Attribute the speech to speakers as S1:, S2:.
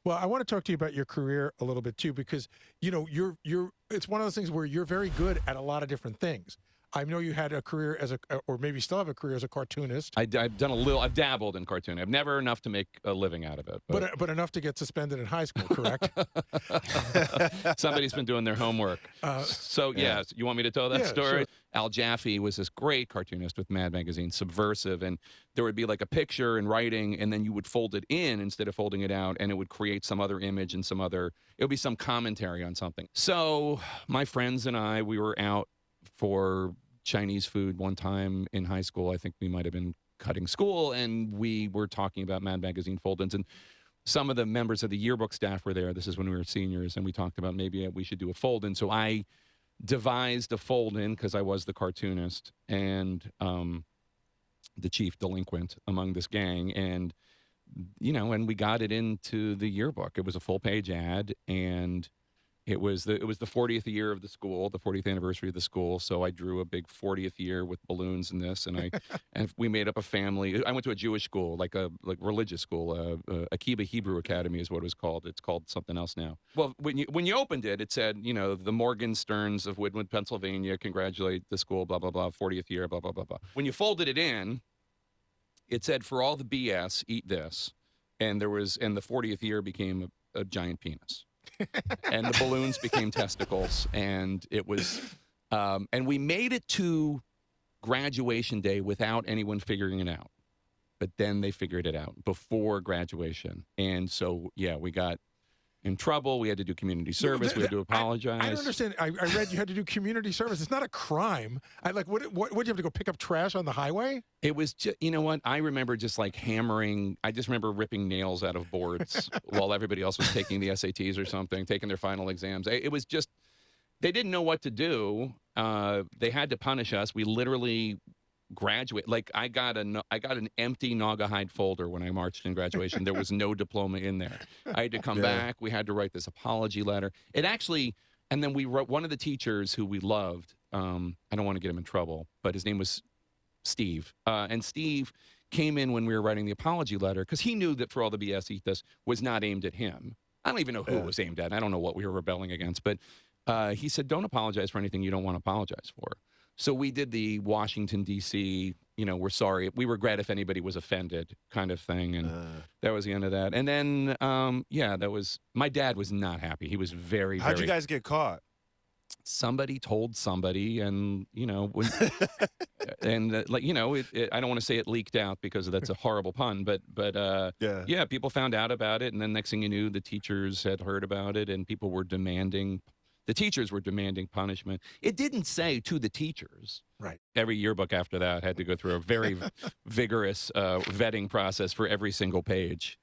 S1: Well, I want to talk to you about your career a little bit too, because it's one of those things where you're very good at a lot of different things. I know you had a career as or maybe still have a career as a cartoonist.
S2: I've done a little. I've dabbled in cartooning. I've never enough to make a living out of it.
S1: But enough to get suspended in high school, correct?
S2: Somebody's been doing their homework. So you want me to tell that story?
S1: Sure.
S2: Al Jaffe was this great cartoonist with Mad Magazine, subversive, and there would be like a picture and writing, and then you would fold it in instead of folding it out, and it would create some other image and it would be some commentary on something. So my friends and I, we were out for Chinese food one time in high school. I think we might have been cutting school, and we were talking about Mad Magazine fold-ins, and some of the members of the yearbook staff were there. This is when we were seniors, and we talked about maybe we should do a fold-in. So I devised a fold-in because I was the cartoonist and the chief delinquent among this gang, and and we got it into the yearbook. It was a full-page ad, and it was the 40th year of the school, the 40th anniversary of the school. So I drew a big 40th year with balloons and this, and and we made up a family. I went to a Jewish school, like religious school. Akiba Hebrew Academy is what it was called. It's called something else now. Well, when you opened it, it said, the Morgan Sterns of Woodwood, Pennsylvania, congratulate the school, blah blah blah, 40th year, blah blah blah blah. When you folded it in, it said, for all the BS, eat this, and the 40th year became a giant penis. And the balloons became testicles, and it was, and we made it to graduation day without anyone figuring it out. But then they figured it out before graduation, and so we got in trouble. We had to do community service. We had to apologize.
S1: I don't understand. I read you had to do community service. It's not a crime. What you have to go pick up trash on the highway?
S2: It was just, what? I remember just like hammering. I just remember ripping nails out of boards while everybody else was taking the SATs or something, taking their final exams. It was just, they didn't know what to do. They had to punish us. We literally graduate. Like I got an empty Naugahyde folder when I marched in graduation. There was no diploma in there. I had to come back. We had to write this apology letter. It actually, and then we wrote, one of the teachers who we loved, I don't want to get him in trouble, but his name was Steve. And Steve came in when we were writing the apology letter because he knew that For All the BS Eat This was not aimed at him. I don't even know who it was aimed at. I don't know what we were rebelling against, but he said, don't apologize for anything you don't want to apologize for. So we did the Washington, D.C., we're sorry. We regret if anybody was offended kind of thing. And that was the end of that. And then, that was, my dad was not happy. He was very,
S3: How'd you guys get caught?
S2: Somebody told somebody, and, and I don't want to say it leaked out because that's a horrible pun, but people found out about it. And then next thing you knew, the teachers had heard about it, and people were demanding. The teachers were demanding punishment. It didn't say to the teachers.
S1: Right.
S2: Every yearbook after that had to go through a very vigorous vetting process for every single page.